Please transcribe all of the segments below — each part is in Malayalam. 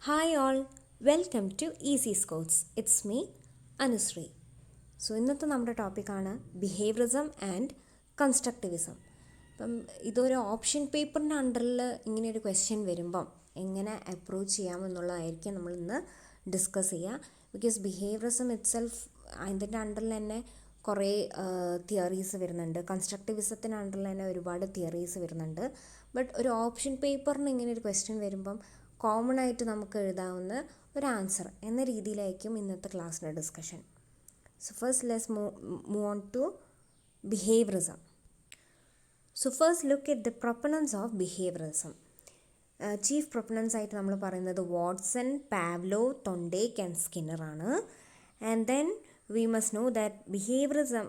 Hi all, welcome to easy Scotts. It's me Anushree. So ഇന്നത്തെ നമ്മുടെ ടോപ്പിക്കാണ് ബിഹേവിയറിസം ആൻഡ് കൺസ്ട്രക്റ്റിവിസം. അപ്പം ഇതൊരു ഓപ്ഷൻ പേപ്പറിൻ്റെ അണ്ടറിൽ ഇങ്ങനെയൊരു ക്വസ്റ്റ്യൻ വരുമ്പം എങ്ങനെ അപ്രോച്ച് ചെയ്യാമെന്നുള്ളതായിരിക്കും നമ്മൾ ഇന്ന് ഡിസ്കസ് ചെയ്യുക. ബിക്കോസ് ബിഹേവിയറിസം ഇറ്റ് സെൽഫ് അതിൻ്റെ അണ്ടറിൽ തന്നെ കുറേ തിയറീസ് വരുന്നുണ്ട്. കൺസ്ട്രക്റ്റിവിസത്തിൻ്റെ അണ്ടറിൽ തന്നെ ഒരുപാട് തിയറീസ് വരുന്നുണ്ട്. ബട്ട് ഒരു ഓപ്ഷൻ പേപ്പറിന് ഇങ്ങനെ ഒരു ക്വസ്റ്റ്യൻ വരുമ്പം കോമൺ ആയിട്ട് നമുക്ക് എഴുതാവുന്ന ഒരു ആൻസർ എന്ന രീതിയിലായിരിക്കും ഇന്നത്തെ ക്ലാസ്സിൻ്റെ discussion. So first let's move on to behaviourism. So first look at the proponents of behaviourism. Chief proponents ആയിട്ട് നമ്മൾ പറയുന്നത് Watson, Pavlov, Thorndike and Skinner ആണ്. And then we must know that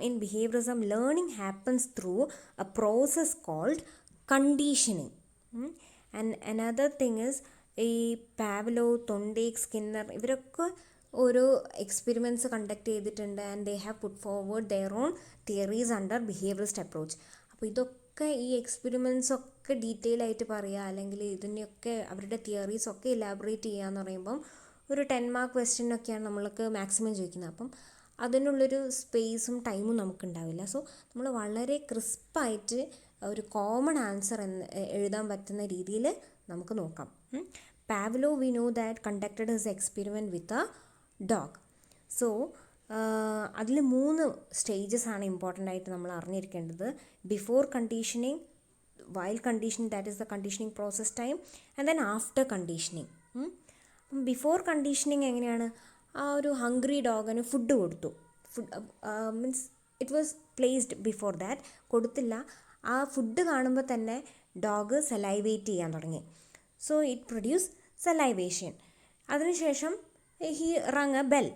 in behaviorism learning happens through a process called conditioning. And another thing is ഈ പാവ്ലോ, തൊണ്ടേക്ക്, സ്കിന്നർ ഇവരൊക്കെ ഓരോ എക്സ്പെരിമെൻറ്റ്സ് കണ്ടക്ട് ചെയ്തിട്ടുണ്ട്. And they have put forward their own theories under behaviourist approach. അപ്പോൾ ഇതൊക്കെ ഈ എക്സ്പെരിമെൻറ്റ്സ് ഒക്കെ ഡീറ്റെയിൽ ആയിട്ട് പറയുക, അല്ലെങ്കിൽ ഇതിനെയൊക്കെ അവരുടെ തിയറീസ് ഒക്കെ ഇലാബറേറ്റ് ചെയ്യുക എന്ന് പറയുമ്പം ഒരു 10 മാർക്ക് ക്വസ്റ്റ്യനൊക്കെയാണ് നമ്മൾക്ക് മാക്സിമം ചോദിക്കുന്നത്. അപ്പം അതിനുള്ളൊരു സ്പേസും ടൈമും നമുക്കുണ്ടാവില്ല. സോ നമ്മൾ വളരെ ക്രിസ്പായിട്ട് ഒരു കോമൺ ആൻസർ എഴുതാൻ പറ്റുന്ന രീതിയിൽ നമുക്ക് നോക്കാം. പാവ്ലോ V know that conducted his experiment with a dog. So അതിൽ 3 സ്റ്റേജസ് ആണ് ഇമ്പോർട്ടൻ്റ് ആയിട്ട് നമ്മൾ അറിഞ്ഞിരിക്കേണ്ടത്. Before conditioning, while conditioning, that is the conditioning process time, and then after conditioning. Before conditioning എങ്ങനെയാണ്? ആ ഒരു ഹംഗ്രി ഡോഗിന് ഫുഡ് കൊടുത്തു. Means it was placed before that. കൊടുത്തില്ല, ആ ഫുഡ് കാണുമ്പോൾ തന്നെ ഡോഗ് സലൈവേറ്റ് ചെയ്യാൻ തുടങ്ങി. So it produce salivation. അതിനുശേഷം ഹി റങ് എ ബെൽ.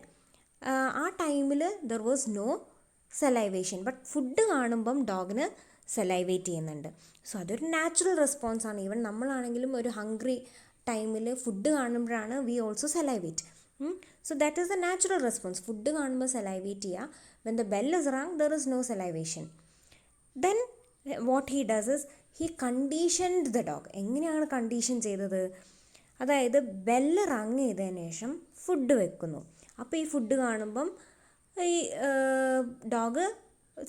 ആ ടൈമിൽ there was no salivation, but food കാണുമ്പം ഡോഗിന് സലൈവേറ്റ് ചെയ്യുന്നുണ്ട്. സോ അതൊരു നാച്ചുറൽ റെസ്പോൺസാണ്. ഈവൻ നമ്മളാണെങ്കിലും ഒരു ഹംഗ്രി ടൈമിൽ ഫുഡ് കാണുമ്പോഴാണ് we also salivate. So that is the natural response. Food കാണുമ്പോൾ സലൈവേറ്റ് ചെയ്യുക. when the bell is rung there is no salivation. then what he does is he conditioned the dog. എങ്ങനെയാണ് കണ്ടീഷൻ ചെയ്തത്? അതായത് ബെല്ല് റങ് ചെയ്തതിന് ശേഷം ഫുഡ് വെക്കുന്നു. അപ്പോൾ ഈ ഫുഡ് കാണുമ്പം ഈ ഡോഗ്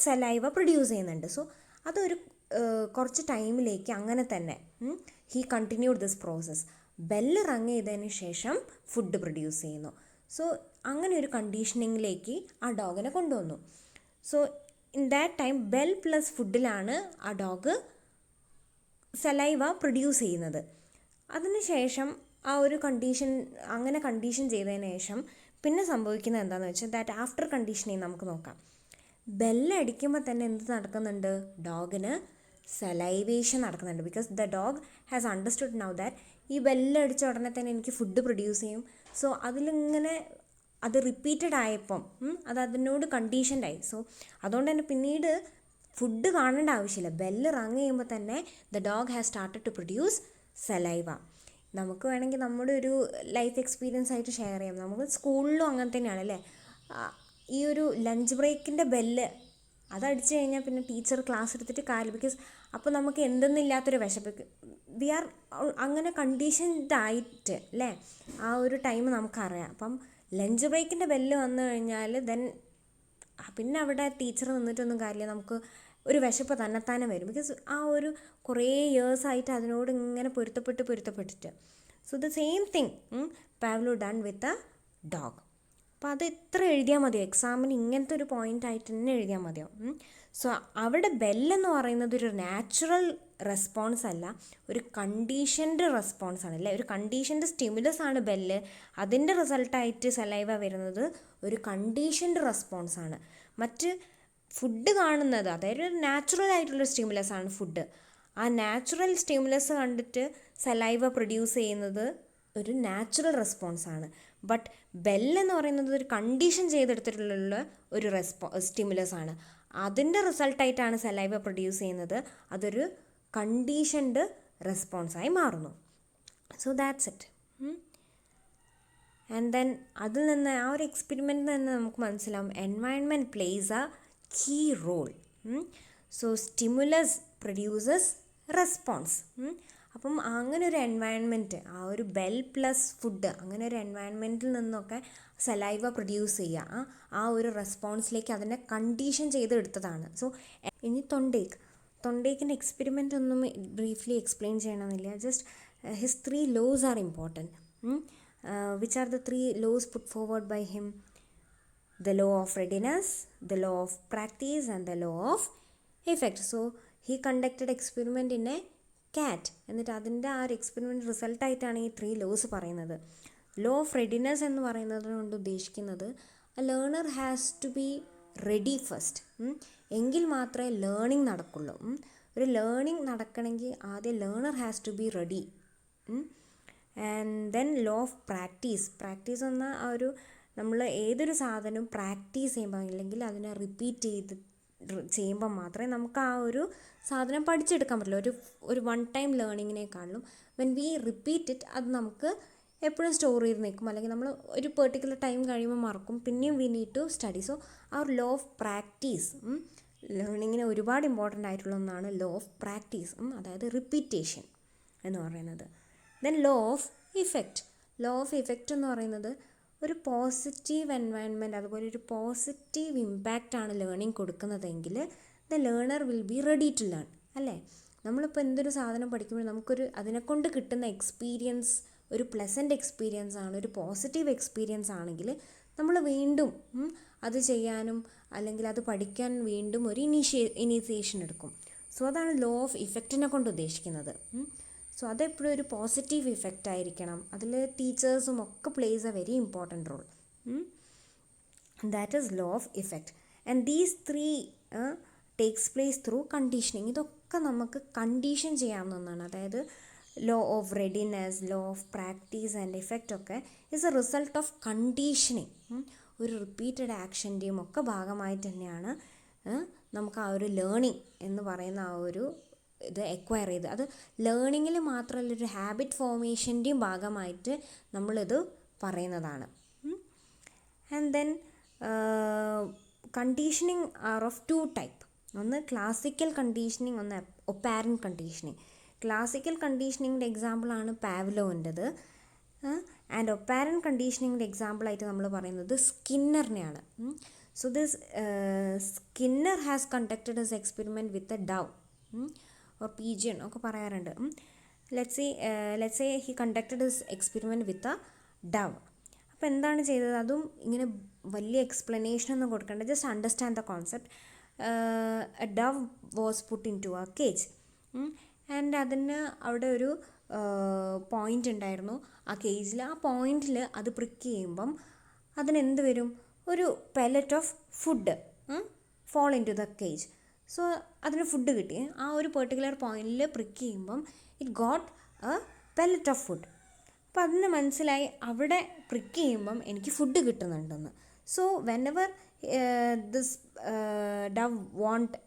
സലൈവ പ്രൊഡ്യൂസ് ചെയ്യുന്നുണ്ട്. സോ അതൊരു കുറച്ച് ടൈമിലേക്ക് അങ്ങനെ തന്നെ he continued this process. Bell wrung ചെയ്തതിന് ശേഷം ഫുഡ് പ്രൊഡ്യൂസ് ചെയ്യുന്നു. സോ അങ്ങനെ ഒരു കണ്ടീഷനിങ്ങിലേക്ക് ആ ഡോഗിനെ കൊണ്ടുവന്നു. So in that time bell plus ഫുഡിലാണ് ആ ഡോഗ് സലൈവ പ്രൊഡ്യൂസ് ചെയ്യുന്നത്. അതിനുശേഷം ആ ഒരു അങ്ങനെ കണ്ടീഷൻ ചെയ്തതിന് ശേഷം പിന്നെ സംഭവിക്കുന്നത് എന്താണെന്ന് വെച്ചാൽ ദാറ്റ് ആഫ്റ്റർ കണ്ടീഷനിങ് നമുക്ക് നോക്കാം. ബെല്ലടിക്കുമ്പോൾ തന്നെ എന്ത് നടക്കുന്നുണ്ട്? ഡോഗിന് സലൈവേഷൻ നടക്കുന്നുണ്ട്. Because the dog has understood now that ഈ ബെല്ലടിച്ച ഉടനെ തന്നെ എനിക്ക് ഫുഡ് പ്രൊഡ്യൂസ് ചെയ്യും. സോ അതിലിങ്ങനെ അത് റിപ്പീറ്റഡ് ആയപ്പം അത് അതിനോട് കണ്ടീഷൻഡായി. സോ അതുകൊണ്ട് തന്നെ പിന്നീട് ഫുഡ് കാണേണ്ട ആവശ്യമില്ല. ബെല്ല് റങ് ചെയ്യുമ്പോൾ തന്നെ the dog has started to produce saliva. നമുക്ക് വേണമെങ്കിൽ നമ്മുടെ ഒരു ലൈഫ് എക്സ്പീരിയൻസ് ആയിട്ട് ഷെയർ ചെയ്യാം. നമുക്ക് സ്കൂളിലും അങ്ങനെ തന്നെയാണ് അല്ലേ? ഈ ഒരു ലഞ്ച് ബ്രേക്കിൻ്റെ ബെല്ല് അതടിച്ചു കഴിഞ്ഞാൽ പിന്നെ ടീച്ചർ ക്ലാസ് എടുത്തിട്ട് കാര്യം. ബിക്കോസ് അപ്പോൾ നമുക്ക് എന്തെന്നില്ലാത്തൊരു വിശപ്പ്, വി ആർ അങ്ങനെ കണ്ടീഷൻഡ് ആയിട്ട് അല്ലേ ആ ഒരു ടൈം നമുക്കറിയാം. അപ്പം ലഞ്ച് ബ്രേക്കിൻ്റെ ബെല്ല് വന്നു കഴിഞ്ഞാൽ ദെൻ പിന്നെ അവിടെ ടീച്ചർ നിന്നിട്ടൊന്നും കാര്യമില്ല, നമുക്ക് ഒരു വിശപ്പ് തന്നെത്താനെ വരും. ബിക്കോസ് ആ ഒരു കുറേ ഇയേഴ്സായിട്ട് അതിനോട് ഇങ്ങനെ പൊരുത്തപ്പെട്ടിട്ട്. So the same thing Pavlov done with a dog. അപ്പോൾ അത് ഇത്ര എഴുതിയാൽ മതിയോ? എക്സാമിന് ഇങ്ങനത്തെ ഒരു പോയിൻ്റ് ആയിട്ട് തന്നെ എഴുതിയാൽ മതിയോ? സോ അവിടെ ബെല്ലെന്ന് പറയുന്നത് ഒരു നാച്ചുറൽ റെസ്പോൺസ് അല്ല, ഒരു കണ്ടീഷൻഡ് റെസ്പോൺസാണ് അല്ലേ? ഒരു കണ്ടീഷൻഡ് സ്റ്റിമുലസ് ആണ് ബെല്ല്. അതിൻ്റെ റിസൾട്ടായിട്ട് സലൈവ വരുന്നത് ഒരു കണ്ടീഷൻഡ് റെസ്പോൺസാണ്. മറ്റ് ഫുഡ് കാണുന്നത് അതായത് ഒരു നാച്ചുറൽ ആയിട്ടുള്ള സ്റ്റിമുലസ് ആണ് ഫുഡ്. ആ നാച്ചുറൽ സ്റ്റിമുലസ് കണ്ടിട്ട് സലൈവ പ്രൊഡ്യൂസ് ചെയ്യുന്നത് ഒരു നാച്ചുറൽ റെസ്പോൺസാണ്. ബട്ട് ബെല്ലെന്ന് പറയുന്നത് ഒരു കണ്ടീഷൻ ചെയ്തെടുത്തിട്ടുള്ള ഒരു സ്റ്റിമുലസ് ആണ്. അതിൻ്റെ റിസൾട്ടായിട്ടാണ് സലൈവ പ്രൊഡ്യൂസ് ചെയ്യുന്നത്. അതൊരു കണ്ടീഷൻഡ് റെസ്പോൺസായി മാറുന്നു. So that's it. And then അതിൽ നിന്ന് ആ ഒരു എക്സ്പെരിമെൻറ്റിൽ നിന്ന് നമുക്ക് മനസ്സിലാവും environment plays a key role. So stimulus produces response. അപ്പം അങ്ങനെ ഒരു എൻവയൺമെൻറ്റ്, ആ ഒരു ബെൽ പ്ലസ് ഫുഡ്, അങ്ങനെ ഒരു എൻവയൺമെൻറ്റിൽ നിന്നൊക്കെ സലൈവ പ്രൊഡ്യൂസ് ചെയ്യുക, ആ ഒരു റെസ്പോൺസിലേക്ക് അതിനെ കണ്ടീഷൻ ചെയ്തെടുത്തതാണ്. സോ ഇനി തൊണ്ടേക്കിൻ്റെ എക്സ്പെരിമെൻ്റ് ഒന്നും ബ്രീഫ്ലി എക്സ്പ്ലെയിൻ ചെയ്യണമെന്നില്ല. Just his 3 laws are important. Which are the 3 laws put forward by him? The law of readiness, the law of practice, and the law of effect. So he conducted experiment in a cat. എന്നിട്ട് അതിൻ്റെ ആ ഒരു എക്സ്പെരിമെൻറ്റ് റിസൾട്ടായിട്ടാണ് ഈ 3 laws പറയുന്നത്. ലോ ഓഫ് റെഡിനെസ് എന്ന് പറയുന്നത് കൊണ്ട് ഉദ്ദേശിക്കുന്നത് learner has to be ready first. എങ്കിൽ മാത്രമേ ലേണിംഗ് നടക്കുള്ളൂ. ഒരു ലേണിംഗ് നടക്കണമെങ്കിൽ ആദ്യം learner has to be ready. And then law of practice എന്ന ആ ഒരു നമ്മൾ ഏതൊരു സാധനവും പ്രാക്ടീസ് ചെയ്യുമ്പോൾ അല്ലെങ്കിൽ അതിനെ റിപ്പീറ്റ് ചെയ്യുമ്പോൾ മാത്രമേ നമുക്ക് ആ ഒരു സാധനം പഠിച്ചെടുക്കാൻ പറ്റുള്ളൂ. ഒരു വൺ ടൈം ലേണിങ്ങിനേക്കാളും വെൻ വി റിപ്പീറ്റ് ഇറ്റ് അത് നമുക്ക് എപ്പോഴും സ്റ്റോർ ചെയ്ത് നിൽക്കും, അല്ലെങ്കിൽ നമ്മൾ ഒരു പെർട്ടിക്കുലർ ടൈം കഴിയുമ്പോൾ മറക്കും, പിന്നെയും we need to study. So ആ ഒരു ലോ ഓഫ് പ്രാക്ടീസ് ലേണിങ്ങിന് ഒരുപാട് ഇമ്പോർട്ടൻ്റ് ആയിട്ടുള്ള ഒന്നാണ് ലോ ഓഫ് പ്രാക്ടീസ്, അതായത് റിപ്പീറ്റേഷൻ എന്ന് പറയുന്നത്. ദെൻ ലോ ഓഫ് ഇഫക്റ്റ് എന്ന് പറയുന്നത് ഒരു പോസിറ്റീവ് എൻവയൺമെൻറ്റ്, അതുപോലെ ഒരു പോസിറ്റീവ് ഇമ്പാക്റ്റാണ് ലേണിംഗ് കൊടുക്കുന്നതെങ്കിൽ the learner will be ready to learn, അല്ലേ? നമ്മളിപ്പോൾ എന്തൊരു സാധനം പഠിക്കുമ്പോൾ നമുക്കൊരു അതിനെക്കൊണ്ട് കിട്ടുന്ന എക്സ്പീരിയൻസ് ഒരു പ്ലസൻറ്റ് എക്സ്പീരിയൻസ് ആണ്, ഒരു പോസിറ്റീവ് എക്സ്പീരിയൻസ് ആണെങ്കിൽ നമ്മൾ വീണ്ടും അത് ചെയ്യാനും അല്ലെങ്കിൽ അത് പഠിക്കാൻ വീണ്ടും ഒരു ഇനീഷ്യേഷൻ എടുക്കും. സോ അതാണ് ലോ ഓഫ് ഇഫക്റ്റിനെ കൊണ്ട് ഉദ്ദേശിക്കുന്നത്. സോ അതെപ്പോഴും ഒരു പോസിറ്റീവ് ഇഫക്റ്റ് ആയിരിക്കണം. അതിൽ ടീച്ചേഴ്സും ഒക്കെ places a very important role. That is law of effect. And these 3 takes place through conditioning. ഇതൊക്കെ നമുക്ക് കണ്ടീഷൻ ചെയ്യാവുന്ന ഒന്നാണ്. അതായത് law of readiness, law of practice and effect ഒക്കെ is a result of conditioning. ഒരു റിപ്പീറ്റഡ് ആക്ഷൻ്റെയും ഒക്കെ ഭാഗമായിട്ട് തന്നെയാണ് നമുക്ക് ആ ഒരു ലേണിംഗ് എന്ന് പറയുന്ന ആ ഒരു ഇത് എക്വയർ ചെയ്ത്, അത് ലേണിങ്ങിൽ മാത്രമല്ല ഒരു ഹാബിറ്റ് ഫോർമേഷൻ്റെയും ഭാഗമായിട്ട് നമ്മളിത് പറയുന്നതാണ്. And then conditioning are of 2 type. ഒന്ന് ക്ലാസിക്കൽ കണ്ടീഷനിങ്, ഒന്ന് ഒപ്പാരൻറ്റ് കണ്ടീഷനിങ്. ക്ലാസിക്കൽ കണ്ടീഷനിങ്ങിൻ്റെ എക്സാമ്പിളാണ് പാവ്ലോവിൻ്റെത്. ആൻഡ് ഒപ്പാരൻറ്റ് കണ്ടീഷനിങ്ങിൻ്റെ എക്സാമ്പിളായിട്ട് നമ്മൾ പറയുന്നത് സ്കിന്നറിനെയാണ്. So this Skinner has conducted his experiment with a dove or pigeon ഒക്കെ പറയാറുണ്ട്. Let's say he conducted his experiment with a dove. അപ്പോൾ എന്താണ് ചെയ്തത്? അതും ഇങ്ങനെ വലിയ എക്സ്പ്ലനേഷനൊന്നും കൊടുക്കേണ്ട, just understand the concept. A dove was put into a cage and അതിന് അവിടെ ഒരു പോയിൻ്റ് ഉണ്ടായിരുന്നു ആ കേജിൽ. ആ പോയിൻറ്റിൽ അത് പ്രിക്ക് ചെയ്യുമ്പം അതിനെന്ത് വരും? ഒരു pellet of food fall into the cage. So അതിന് ഫുഡ് കിട്ടി. ആ ഒരു പെർട്ടിക്കുലർ പോയിന്റിൽ പ്രിക്ക് ചെയ്യുമ്പം it got a pellet of food. അപ്പം അതിന് മനസ്സിലായി അവിടെ പ്രിക്ക് ചെയ്യുമ്പം എനിക്ക് ഫുഡ് കിട്ടുന്നുണ്ടെന്ന്. So whenever this dove want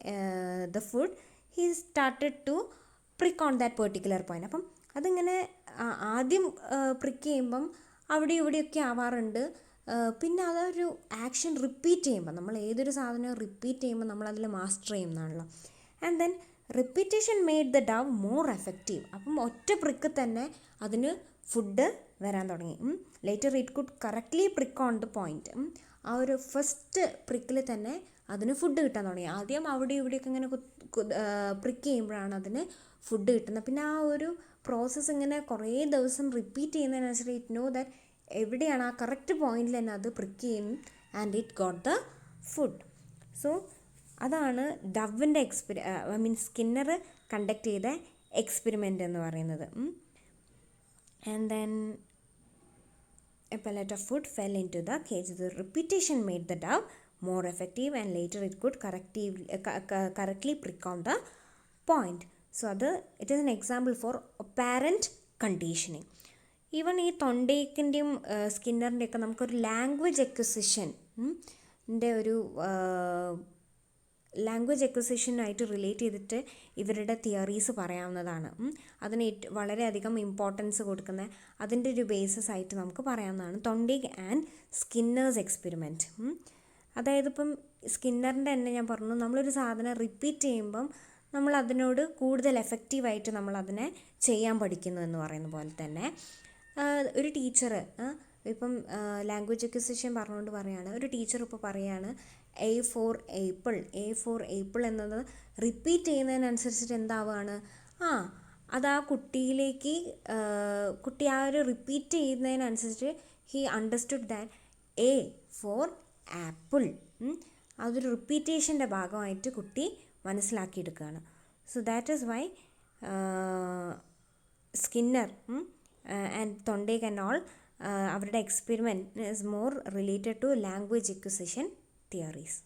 the food, he started to prick on that particular point. അപ്പം അതിങ്ങനെ ആദ്യം പ്രിക്ക് ചെയ്യുമ്പം അവിടെ ഇവിടെയൊക്കെ ആവാറുണ്ട്. പിന്നെ അതൊരു ആക്ഷൻ റിപ്പീറ്റ് ചെയ്യുമ്പോൾ, നമ്മൾ ഏതൊരു സാധനവും റിപ്പീറ്റ് ചെയ്യുമ്പോൾ നമ്മളതിൽ മാസ്റ്റർ ചെയ്യുന്നതാണല്ലോ. And then repetition made the dove more effective. അപ്പം ഒറ്റ പ്രിക്ക് തന്നെ അതിന് ഫുഡ് വരാൻ തുടങ്ങി. Later it could correctly prick on the point. ആ ഒരു ഫസ്റ്റ് പ്രിക്കിൽ തന്നെ അതിന് ഫുഡ് കിട്ടാൻ തുടങ്ങി. ആദ്യം അവിടെ ഇവിടെയൊക്കെ ഇങ്ങനെ പ്രിക്ക് ചെയ്യുമ്പോഴാണ് അതിന് ഫുഡ് കിട്ടുന്നത്. പിന്നെ ആ ഒരു പ്രോസസ്സ് ഇങ്ങനെ കുറേ ദിവസം റിപ്പീറ്റ് ചെയ്യുന്നതിനനുസരിച്ച് ഇറ്റ് നോ ദാറ്റ് എവിടെയാണ് ആ കറക്റ്റ് പോയിന്റിൽ തന്നെ അത് പ്രിക്ക് ചെയ്യും and it got the food. So അതാണ് ഡവിൻ്റെ സ്കിന്നർ കണ്ടക്ട് ചെയ്ത എക്സ്പെരിമെൻ്റ് എന്ന് പറയുന്നത്. And then A pellet of food fell into the cage. The repetition made the dove more effective and later it could correctly prick on the point. So it is an example for apparent conditioning. Even ഈ തൊണ്ടേക്കിൻ്റെയും സ്കിന്നറിൻ്റെയൊക്കെ നമുക്കൊരു ലാംഗ്വേജ് എക്വസിഷൻ്റെ ഒരു ലാംഗ്വേജ് എക്വസിഷനായിട്ട് റിലേറ്റ് ചെയ്തിട്ട് ഇവരുടെ തിയറീസ് പറയാവുന്നതാണ്. അതിന് വളരെയധികം ഇമ്പോർട്ടൻസ് കൊടുക്കുന്ന അതിൻ്റെ ഒരു ബേസിസ് ആയിട്ട് നമുക്ക് പറയാവുന്നതാണ് തൊണ്ടേക്ക് ആൻഡ് സ്കിന്നേഴ്സ് എക്സ്പെരിമെൻറ്റ്. അതായത് ഇപ്പം സ്കിന്നറിൻ്റെ തന്നെ ഞാൻ പറഞ്ഞു, നമ്മളൊരു സാധനം റിപ്പീറ്റ് ചെയ്യുമ്പം നമ്മൾ അതിനോട് കൂടുതൽ എഫക്റ്റീവായിട്ട് നമ്മളതിനെ ചെയ്യാൻ പഠിക്കുന്നു എന്ന് പറയുന്ന പോലെ തന്നെ ഒരു ടീച്ചർ ഇപ്പം ലാംഗ്വേജ് അക്വിസിഷൻ പറഞ്ഞുകൊണ്ട് പറയുകയാണ്, ഒരു ടീച്ചർ ഇപ്പോൾ പറയുകയാണ് എ ഫോർ ഏപ്പിൾ എന്നത് റിപ്പീറ്റ് ചെയ്യുന്നതിനനുസരിച്ചിട്ട് എന്താവുകയാണ്, അത് ആ കുട്ടിയിലേക്ക് കുട്ടി ആ ഒരു റിപ്പീറ്റ് ചെയ്യുന്നതിനനുസരിച്ച് he understood that A for apple, അതൊരു റിപ്പീറ്റേഷൻ്റെ ഭാഗമായിട്ട് കുട്ടി മനസ്സിലാക്കിയെടുക്കുകയാണ്. So that is why Skinner and Thorndike and all അവരുടെ experiment is more related to language acquisition theories.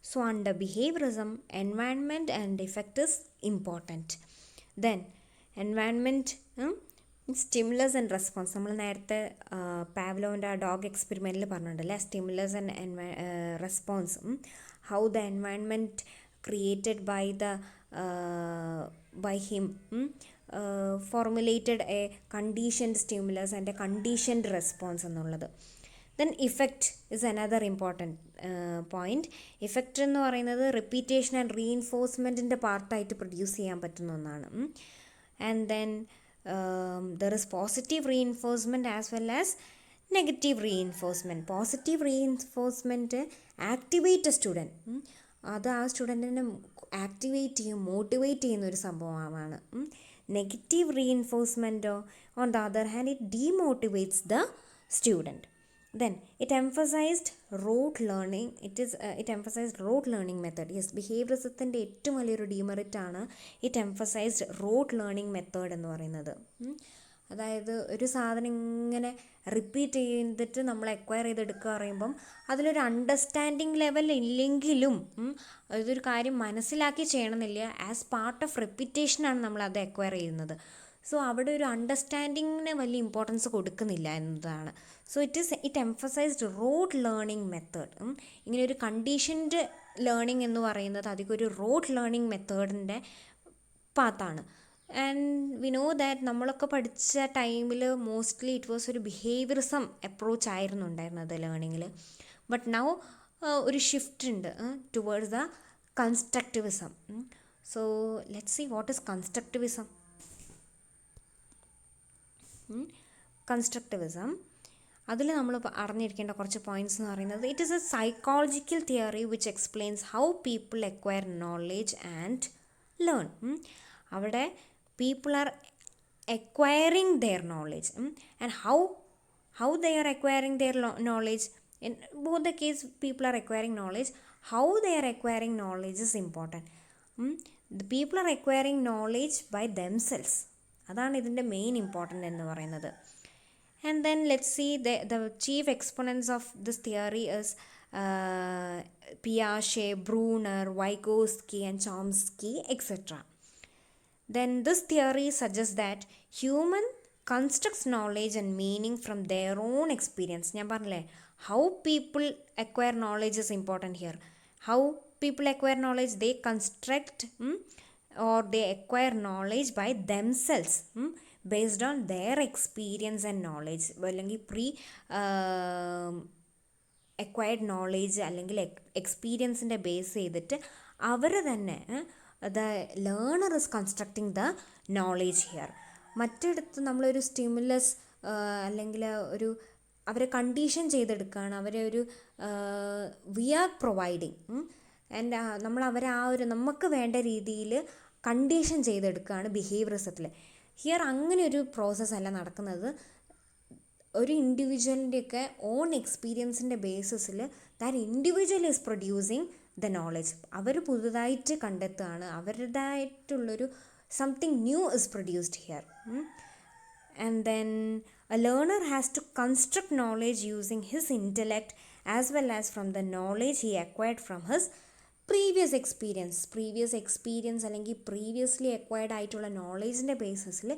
So under behaviorism, environment and effect is important. Then environment, stimulus and response. നമ്മൾ നേരത്തെ പാവ്ലോവിൻ്റെ ആ ഡോഗ് എക്സ്പെരിമെൻറ്റിൽ പറഞ്ഞിട്ടുണ്ടല്ലേ, stimulus and response. How the environment created by him formulated a conditioned stimulus and a conditioned response എന്നുള്ളത്. Then effect is another important point. Effect എന്ന് പറയുന്നത് റിപ്പീറ്റേഷൻ ആൻഡ് റീഇൻഫോഴ്സ്മെൻറ്റിൻ്റെ പാർട്ടായിട്ട് പ്രൊഡ്യൂസ് ചെയ്യാൻ പറ്റുന്ന ഒന്നാണ്. And then there is positive reinforcement as well as negative reinforcement. Positive reinforcement activate a student, അത് ആ സ്റ്റുഡൻറ്റിനെ ആക്ടിവേറ്റ് ചെയ്യും, മോട്ടിവേറ്റ് ചെയ്യുന്ന ഒരു സംഭവമാണ്. നെഗറ്റീവ് റീഇൻഫോഴ്സ്മെൻറ്റോ on the other hand it demotivates the student. Then it emphasized rote learning. It emphasized rote learning method. Yes, behaviorismത്തിൻ്റെ ഏറ്റവും വലിയൊരു ഡിമെറിറ്റാണ് it emphasized rote learning method എന്ന് പറയുന്നത്. അതായത് ഒരു സാധനം ഇങ്ങനെ റിപ്പീറ്റ് ചെയ്തിട്ട് നമ്മൾ അക്വയർ ചെയ്തെടുക്കുക പറയുമ്പം അതിലൊരു അണ്ടർസ്റ്റാൻഡിങ് ലെവൽ ഇല്ലെങ്കിലും അതൊരു കാര്യം മനസ്സിലാക്കി ചെയ്യണമെന്നില്ല, ആസ് പാർട്ട് ഓഫ് റെപ്പിറ്റേഷനാണ് നമ്മൾ അത് അക്വയർ ചെയ്യുന്നത്. സോ അവിടെ ഒരു അണ്ടർസ്റ്റാൻഡിങ്ങിന് വലിയ ഇമ്പോർട്ടൻസ് കൊടുക്കുന്നില്ല എന്നതാണ്. So it emphasized rote learning method. ഇങ്ങനെ ഒരു കണ്ടീഷൻഡ് ലേണിംഗ് എന്ന് പറയുന്നത് അധികം ഒരു റോട്ട് ലേണിംഗ് മെത്തേഡിൻ്റെ പാത്താണ്. ആൻഡ് വി നോ ദാറ്റ് നമ്മളൊക്കെ പഠിച്ച ടൈമിൽ മോസ്റ്റ്ലി ഇറ്റ് വാസ് ഒരു ബിഹേവിയറിസം അപ്രോച്ച് ആയിരുന്നു ഉണ്ടായിരുന്നത് ലേണിങ്ങിൽ. ബട്ട് നൗ ഒരു ഷിഫ്റ്റ് ഉണ്ട് towards the constructivism. So let's see what is constructivism. Constructivism, അതിൽ നമ്മൾ അറിഞ്ഞിരിക്കേണ്ട കുറച്ച് പോയിൻറ്റ്സ് എന്ന് പറയുന്നത്, it is a psychological theory which explains how people acquire knowledge and learn. അവിടെ people are acquiring their knowledge, and how they are acquiring their knowledge. In both the case people are acquiring knowledge. How they are acquiring knowledge is important. The people are acquiring knowledge by themselves. അതാണ് ഇതിൻ്റെ മെയിൻ ഇമ്പോർട്ടൻ്റ് എന്ന് പറയുന്നത്. And then let's see the chief exponents of this theory is Piaget, Bruner, Vygotsky and Chomsky, etc. Then this theory suggests that human constructs knowledge and meaning from their own experience. ഞാൻ പറഞ്ഞില്ലേ, how people acquire knowledge is important here. How people acquire knowledge, they construct or they acquire knowledge by themselves based on their experience and knowledge. അല്ലെങ്കിൽ acquired knowledge അല്ലെങ്കിൽ എക്സ്പീരിയൻസിൻ്റെ ബേസ് ചെയ്തിട്ട് അവർ തന്നെ the learner is constructing the knowledge here. മറ്റിടത്ത് നമ്മളൊരു സ്റ്റിമുലസ് അല്ലെങ്കിൽ ഒരു അവരെ കണ്ടീഷൻ ചെയ്തെടുക്കുകയാണ്, അവരെ ഒരു വി ആർ പ്രൊവൈഡിങ് ആൻഡ് നമ്മൾ അവരെ ആ ഒരു നമുക്ക് വേണ്ട രീതിയിൽ കണ്ടീഷൻ ചെയ്തെടുക്കുകയാണ് ബിഹേവിയറിസത്തിൽ. ഹിയർ അങ്ങനെ ഒരു പ്രോസസ്സല്ല നടക്കുന്നത്. ഒരു ഇൻഡിവിജ്വലിൻ്റെയൊക്കെ ഓൺ എക്സ്പീരിയൻസിൻ്റെ ബേസിസിൽ that individual is producing the knowledge. അവർ പുതുതായിട്ട് കണ്ടെത്തുകയാണ്, അവരുടേതായിട്ടുള്ളൊരു something new is produced here. And then a learner has to construct knowledge using his intellect as well as from the knowledge he acquired from his previous experience അല്ലെങ്കിൽ പ്രീവിയസ്ലി അക്വയർഡ് ആയിട്ടുള്ള നോളേജിൻ്റെ ബേസിസിൽ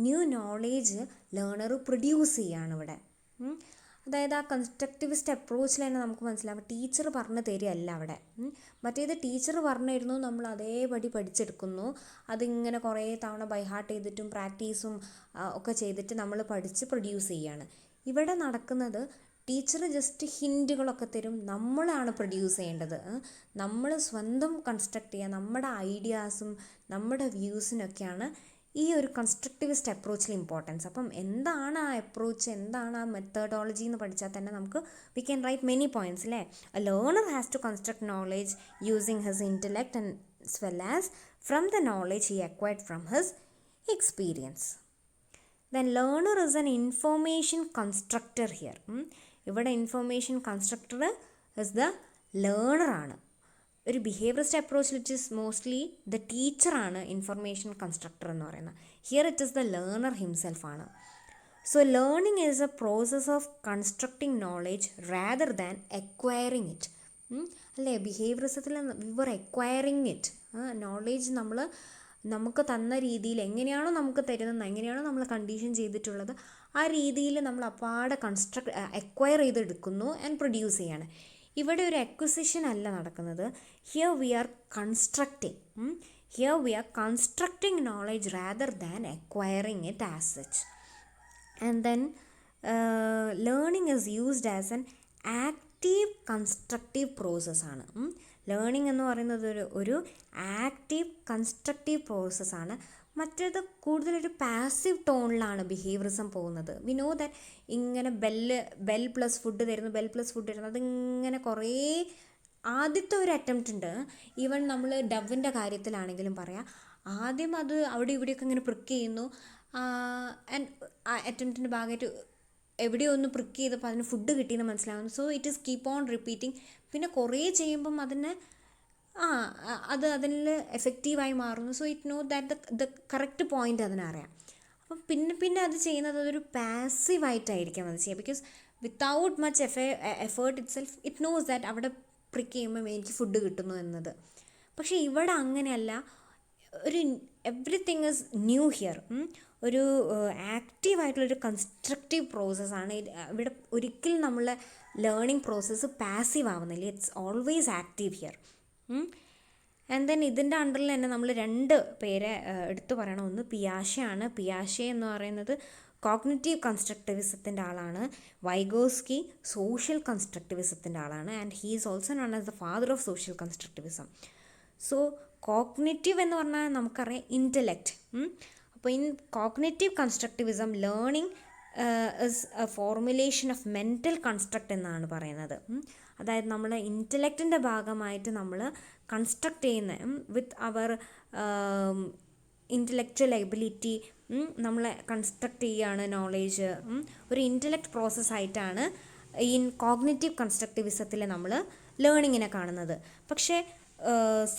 ന്യൂ നോളേജ് ലേണർ പ്രൊഡ്യൂസ് ചെയ്യുകയാണ് ഇവിടെ. അതായത് ആ കൺസ്ട്രക്റ്റിവിസ്റ്റ് അപ്രോച്ചിൽ തന്നെ നമുക്ക് മനസ്സിലാവും ടീച്ചർ പറഞ്ഞു തരികയല്ല അവിടെ. മറ്റേത് ടീച്ചർ പറഞ്ഞിരുന്നു, നമ്മൾ അതേപടി പഠിച്ചെടുക്കുന്നു, അതിങ്ങനെ കുറേ തവണ ബൈ ഹാർട്ട് ചെയ്തിട്ടും പ്രാക്ടീസും ഒക്കെ ചെയ്തിട്ട് നമ്മൾ പഠിച്ച് പ്രൊഡ്യൂസ് ചെയ്യുകയാണ്. ഇവിടെ നടക്കുന്നത് ടീച്ചർ ജസ്റ്റ് ഹിൻറ്റുകളൊക്കെ തരും, നമ്മളാണ് പ്രൊഡ്യൂസ് ചെയ്യേണ്ടത്. നമ്മൾ സ്വന്തം കൺസ്ട്രക്റ്റ് ചെയ്യുക, നമ്മുടെ ഐഡിയാസും നമ്മുടെ വ്യൂസിനൊക്കെയാണ് ഈ ഒരു കൺസ്ട്രക്റ്റിവിസ്റ്റ് അപ്രോച്ചിൽ ഇമ്പോർട്ടൻസ്. അപ്പം എന്താണ് ആ അപ്രോച്ച്, എന്താണ് ആ മെത്തേഡോളജി എന്ന് പഠിച്ചാൽ തന്നെ നമുക്ക് we can write many points അല്ലേ. A learner has to construct knowledge using his intellect and as well as from the knowledge he acquired from his experience. Then learner is an information constructor here. ഇവിടെ information constructor is the learner ആണ്. ഒരു ബിഹേവിയറിസ്റ്റ് അപ്രോച്ചിൽ ഇറ്റ് ഇസ് മോസ്റ്റ്ലി ദ ടീച്ചറാണ് ഇൻഫർമേഷൻ കൺസ്ട്രക്ടർ എന്ന് പറയുന്നത്. Here it is the learner himself ആണ്. So learning is a process of constructing knowledge rather than acquiring it. അല്ലേ, ബിഹേവിയറിസത്തിൽ we were acquiring it. Knowledge നമുക്ക് തന്ന രീതിയിൽ എങ്ങനെയാണോ നമുക്ക് തരുന്നത്, എങ്ങനെയാണോ നമ്മൾ കണ്ടീഷൻ ചെയ്തിട്ടുള്ളത്, ആ രീതിയിൽ നമ്മൾ അപ്പാടെ എക്വയർ ചെയ്തെടുക്കുന്നു ആൻഡ് പ്രൊഡ്യൂസ് ചെയ്യാണ്. ഇവിടെ ഒരു അക്വിസിഷൻ അല്ല നടക്കുന്നത്. Here we are constructing knowledge rather than acquiring it as such. And then learning is used as an active constructive പ്രോസസ്സാണ്. ലേണിംഗ് എന്ന് പറയുന്നത് ഒരു ആക്റ്റീവ് കൺസ്ട്രക്റ്റീവ് പ്രോസസ്സാണ്. മറ്റേത് കൂടുതലൊരു പാസീവ് ടോണിലാണ് ബിഹേവിയറിസം പോകുന്നത്. വി നോ ദാറ്റ് ഇങ്ങനെ ബെൽ പ്ലസ് ഫുഡ് തരുന്നു അതിങ്ങനെ കുറേ ആദ്യത്തെ ഒരു അറ്റംപ്റ്റ് ഉണ്ട്. ഈവൻ നമ്മൾ ഡവിൻ്റെ കാര്യത്തിലാണെങ്കിലും പറയാം, ആദ്യം അത് അവിടെ ഇവിടെയൊക്കെ ഇങ്ങനെ പ്രിക്ക് ചെയ്യുന്നു, ആൻഡ് ആ അറ്റംപ്റ്റിൻ്റെ ഭാഗമായിട്ട് എവിടെയോ ഒന്ന് പ്രിക്ക് ചെയ്തപ്പോൾ അതിന് ഫുഡ് കിട്ടിയെന്ന് മനസ്സിലാവുന്നു. So it is keep on repeating. പിന്നെ കുറേ ചെയ്യുമ്പം അതിൽ എഫക്റ്റീവായി മാറുന്നു. So it know that the correct point അതിനറിയാം. അപ്പം പിന്നെ അത് ചെയ്യുന്നത് അതൊരു പാസീവായിട്ടായിരിക്കും അത് ചെയ്യുക. Because without much effort itself it knows that അവിടെ പ്രിക്ക് ചെയ്യുമ്പോൾ എനിക്ക് ഫുഡ് കിട്ടുന്നു എന്നത്. പക്ഷേ ഇവിടെ അങ്ങനെയല്ല. ഒരു എവ്രിതിങ് ഈസ് ന്യൂ ഹിയർ. ഒരു ആക്റ്റീവായിട്ടുള്ളൊരു കൺസ്ട്രക്റ്റീവ് പ്രോസസ്സാണ് ഇവിടെ. ഒരിക്കലും നമ്മളെ ലേണിംഗ് പ്രോസസ്സ് പാസീവ് ആവുന്നില്ല. It's always active here. And then ഇതിൻ്റെ അണ്ടറിൽ തന്നെ നമ്മൾ രണ്ട് പേരെ എടുത്തു പറയണം. ഒന്ന് പിയാഷെയാണ്. പിയാഷെ എന്ന് പറയുന്നത് കോഗ്നിറ്റീവ് കൺസ്ട്രക്റ്റിവിസത്തിൻ്റെ ആളാണ്. വൈഗോസ്കി സോഷ്യൽ കൺസ്ട്രക്റ്റിവിസത്തിൻ്റെ ആളാണ്. And he is also known as the father of social constructivism. So cognitive എന്ന് പറഞ്ഞാൽ നമുക്കറിയാം ഇൻ്റലക്റ്റ്. അപ്പോൾ in cognitive constructivism learning is a formulation of mental construct എന്നാണ് പറയുന്നത്. അതായത് നമ്മൾ ഇൻ്റലക്റ്റിൻ്റെ ഭാഗമായിട്ട് നമ്മൾ കൺസ്ട്രക്റ്റ് ചെയ്യുന്ന വിത്ത് അവർ ഇൻ്റലക്ച്വൽ എബിലിറ്റി നമ്മളെ കൺസ്ട്രക്റ്റ് ചെയ്യുകയാണ് നോളേജ്. ഒരു ഇൻ്റലക്റ്റ് പ്രോസസ്സായിട്ടാണ് ഇൻ കോഗ്നിറ്റീവ് കൺസ്ട്രക്റ്റിവിസത്തിൽ നമ്മൾ ലേണിങ്ങിനെ കാണുന്നത്. പക്ഷേ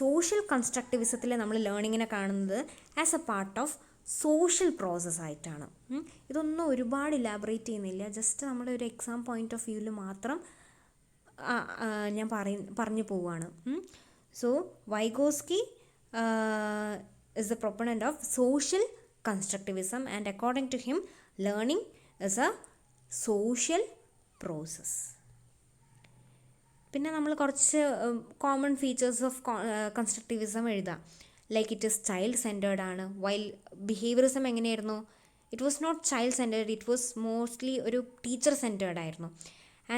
സോഷ്യൽ കൺസ്ട്രക്റ്റിവിസത്തിൽ നമ്മൾ ലേണിങ്ങിനെ കാണുന്നത് as a part of social പ്രോസസ്സായിട്ടാണ്. ഇതൊന്നും ഒരുപാട് ഇലാബറേറ്റ് ചെയ്യുന്നില്ല, ജസ്റ്റ് നമ്മുടെ ഒരു എക്സാം പോയിൻ്റ് ഓഫ് വ്യൂവിൽ മാത്രം ഞാൻ പറഞ്ഞു പോവുകയാണ്. So Vygotsky is the proponent of social constructivism, and according to him learning is a social process. പിന്നെ നമ്മൾ കുറച്ച് കോമൺ ഫീച്ചേഴ്സ് ഓഫ് കൺസ്ട്രക്റ്റിവിസം എഴുതാം. Like it is child centred ആണ്. വൈൽ ബിഹേവിയറിസം എങ്ങനെയായിരുന്നു? It was not child centred, it was mostly ഒരു ടീച്ചർ സെൻറ്റേർഡ് ആയിരുന്നു.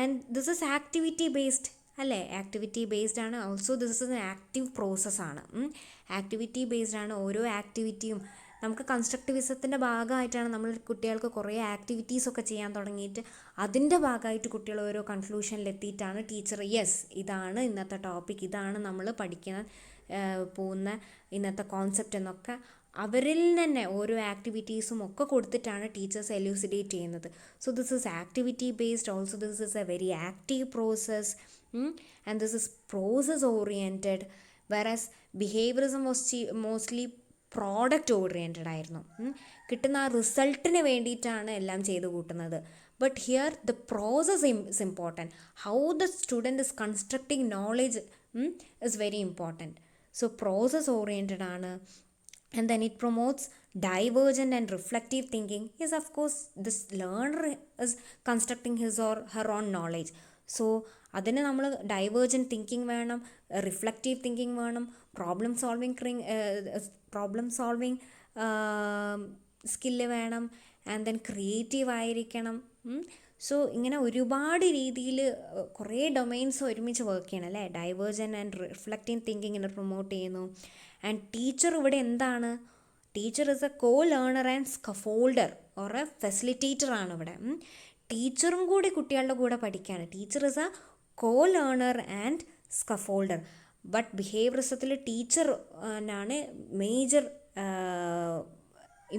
And this is activity based അല്ലേ, ആക്ടിവിറ്റി ബേസ്ഡ് ആണ്. Also this is an active പ്രോസസ്സാണ്. ആക്ടിവിറ്റി ബേസ്ഡ് ആണ്. ഓരോ ആക്ടിവിറ്റിയും നമുക്ക് കൺസ്ട്രക്റ്റിവിസത്തിൻ്റെ ഭാഗമായിട്ടാണ് നമ്മൾ കുട്ടികൾക്ക് കുറേ ആക്ടിവിറ്റീസൊക്കെ ചെയ്യാൻ തുടങ്ങിയിട്ട് അതിൻ്റെ ഭാഗമായിട്ട് കുട്ടികൾ ഓരോ കൺക്ലൂഷനിലെത്തിയിട്ടാണ് ടീച്ചർ യെസ് ഇതാണ് ഇന്നത്തെ ടോപ്പിക്, ഇതാണ് നമ്മൾ പഠിക്കാൻ പോകുന്ന ഇന്നത്തെ കോൺസെപ്റ്റ് എന്നൊക്കെ അവരിൽ തന്നെ ഓരോ ആക്ടിവിറ്റീസും ഒക്കെ കൊടുത്തിട്ടാണ് ടീച്ചേഴ്സ് എലൂസിഡേറ്റ് ചെയ്യുന്നത്. So this is activity based. Also this is A very active process and this is process oriented. വെറാസ് behaviourism was mostly product oriented ആയിരുന്നു. കിട്ടുന്ന ആ റിസൾട്ടിന് വേണ്ടിയിട്ടാണ് എല്ലാം ചെയ്ത് കൂട്ടുന്നത്. But here the process is important. How the student is constructing knowledge is very important. So process oriented ആണ്. And then it promotes divergent and reflective thinking. Yes, of course, this learner is constructing his or her own knowledge. So അതിന് നമ്മൾ ഡൈവേർജൻറ്റ് തിങ്കിങ് വേണം, റിഫ്ലക്റ്റീവ് തിങ്കിങ് വേണം, പ്രോബ്ലം സോൾവിങ് സ്കില്ല് വേണം, ആൻഡ് ദെൻ ക്രിയേറ്റീവ് ആയിരിക്കണം. സോ ഇങ്ങനെ ഒരുപാട് രീതിയിൽ കുറേ ഡൊമൈൻസ് ഒരുമിച്ച് വർക്ക് ചെയ്യണം അല്ലേ. ഡൈവേർജൻ ആൻഡ് റിഫ്ലക്റ്റിംഗ് തിങ്കിങ്ങിനെ പ്രൊമോട്ട് ചെയ്യുന്നു. ആൻഡ് ടീച്ചർ ഇവിടെ എന്താണ്? Teacher is a co learner and scaffolder or a facilitator ആണ് ഇവിടെ. ടീച്ചറും കൂടി കുട്ടികളുടെ കൂടെ പഠിക്കുകയാണ്. Teacher is a co learner and scaffolder. But ബിഹേവിയറിസത്തിൽ ടീച്ചർ ആണ് മേജർ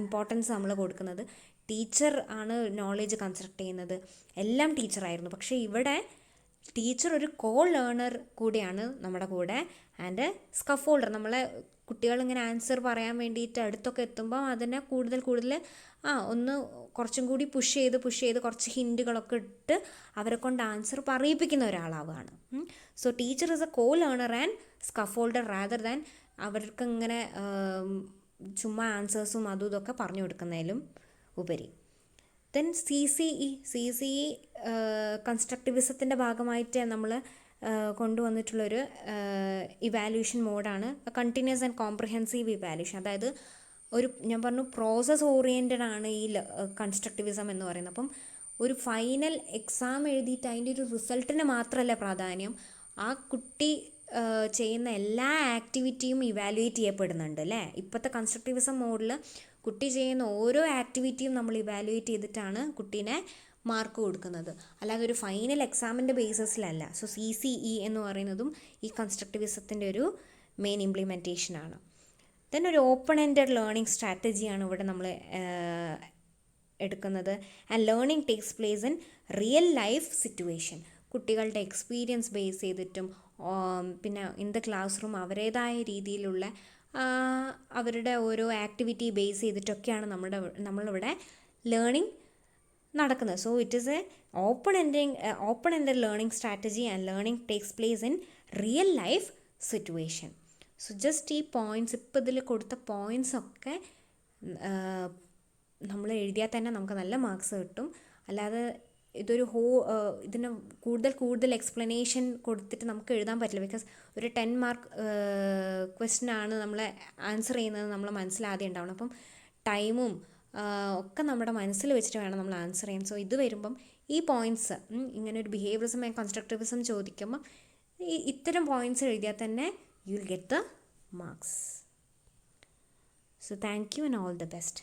ഇമ്പോർട്ടൻസ് നമ്മൾ കൊടുക്കുന്നത്. ടീച്ചർ ആണ് നോളേജ് കൺസ്ട്രക്ട് ചെയ്യുന്നത്. എല്ലാം ടീച്ചറായിരുന്നു. പക്ഷേ ഇവിടെ ടീച്ചർ ഒരു കോ ലേണർ കൂടിയാണ് നമ്മുടെ കൂടെ. ആൻഡ് സ്കഫോൾഡർ, നമ്മളെ കുട്ടികളിങ്ങനെ ആൻസർ പറയാൻ വേണ്ടിയിട്ട് അടുത്തൊക്കെ എത്തുമ്പോൾ അതിനെ കൂടുതൽ ഒന്ന് കുറച്ചും കൂടി പുഷ് ചെയ്ത് കുറച്ച് ഹിൻറ്റുകളൊക്കെ ഇട്ട് അവരെ കൊണ്ട് ആൻസർ പറയിപ്പിക്കുന്ന ഒരാളാവുകയാണ്. So teacher is a co learner and scaffolder rather than അവർക്ക് ഇങ്ങനെ ചുമ്മാ ആൻസേഴ്സും അതും ഇതൊക്കെ പറഞ്ഞു കൊടുക്കുന്നതിലും ഉപരി. ദെൻ CCE കൺസ്ട്രക്റ്റിവിസത്തിൻ്റെ ഭാഗമായിട്ട് നമ്മൾ കൊണ്ടുവന്നിട്ടുള്ളൊരു ഇവാലുവേഷൻ മോഡാണ് കണ്ടിന്യൂസ് ആൻഡ് കോംപ്രിഹെൻസീവ് ഇവാലുവേഷൻ. അതായത് ഞാൻ പറഞ്ഞു പ്രോസസ് ഓറിയൻറ്റഡ് ആണ് ഈ കൺസ്ട്രക്റ്റിവിസം എന്ന് പറയുന്നത്. അപ്പം ഒരു ഫൈനൽ എക്സാം എഴുതിയിട്ട് അതിൻ്റെ ഒരു റിസൾട്ടിന് മാത്രമല്ല പ്രാധാന്യം, ആ കുട്ടി ചെയ്യുന്ന എല്ലാ ആക്ടിവിറ്റിയും ഇവാലുവേറ്റ് ചെയ്യപ്പെടുന്നുണ്ട് അല്ലേ. ഇപ്പോഴത്തെ കൺസ്ട്രക്റ്റിവിസം മോഡിൽ കുട്ടി ചെയ്യുന്ന ഓരോ ആക്ടിവിറ്റിയും നമ്മൾ ഇവാലുവേറ്റ് ചെയ്തിട്ടാണ് കുട്ടീനെ മാർക്ക് കൊടുക്കുന്നത്, അല്ലാതെ ഒരു ഫൈനൽ എക്സാമിൻ്റെ ബേസിസിലല്ല. സോ CCE എന്ന് പറയുന്നതും ഈ കൺസ്ട്രക്റ്റിവിസത്തിൻ്റെ ഒരു മെയിൻ ഇംപ്ലിമെൻറ്റേഷനാണ്. ദെൻ ഒരു ഓപ്പൺ എൻഡഡ് ലേണിംഗ് സ്ട്രാറ്റജിയാണ് ഇവിടെ നമ്മൾ എടുക്കുന്നത്. And learning takes place in real life situation. കുട്ടികളുടെ എക്സ്പീരിയൻസ് ബേസ് ചെയ്തിട്ടും പിന്നെ ഇൻ ദ ക്ലാസ് റൂം അവരുടേതായ രീതിയിലുള്ള അവരുടെ ഓരോ ആക്ടിവിറ്റി ബേസ് ചെയ്തിട്ടൊക്കെയാണ് നമ്മളിവിടെ ലേണിംഗ് നടക്കുന്നത്. So it is A open ended learning strategy and learning takes place in real life situation. So just ഈ പോയിൻറ്റ്സ്, ഇപ്പോൾ ഇതിൽ കൊടുത്ത പോയിൻറ്റ്സൊക്കെ നമ്മൾ എഴുതിയാൽ തന്നെ നമുക്ക് നല്ല മാർക്സ് കിട്ടും. അല്ലാതെ ഇതൊരു ഇതിന് കൂടുതൽ എക്സ്പ്ലനേഷൻ കൊടുത്തിട്ട് നമുക്ക് എഴുതാൻ പറ്റില്ല. ബിക്കോസ് ഒരു 10 മാർക്ക് ക്വസ്റ്റ്യൻ ആണ് നമ്മൾ ആൻസർ ചെയ്യുന്നത്, നമ്മൾ മനസ്സിലാദ്യം ഉണ്ടാവണം. അപ്പം ടൈമും ഒക്കെ നമ്മുടെ മനസ്സിൽ വെച്ചിട്ട് വേണം നമ്മൾ ആൻസർ ചെയ്യാൻ. സോ ഇത് വരുമ്പം ഈ പോയിൻറ്റ്സ്, ഇങ്ങനെ ഒരു ബിഹേവിയറിസം ആൻഡ് കൺസ്ട്രക്റ്റിവിസം ചോദിക്കുമ്പം ഇത്തരം പോയിൻറ്റ്സ് എഴുതിയാൽ തന്നെ you will get the marks. So thank you and all the best.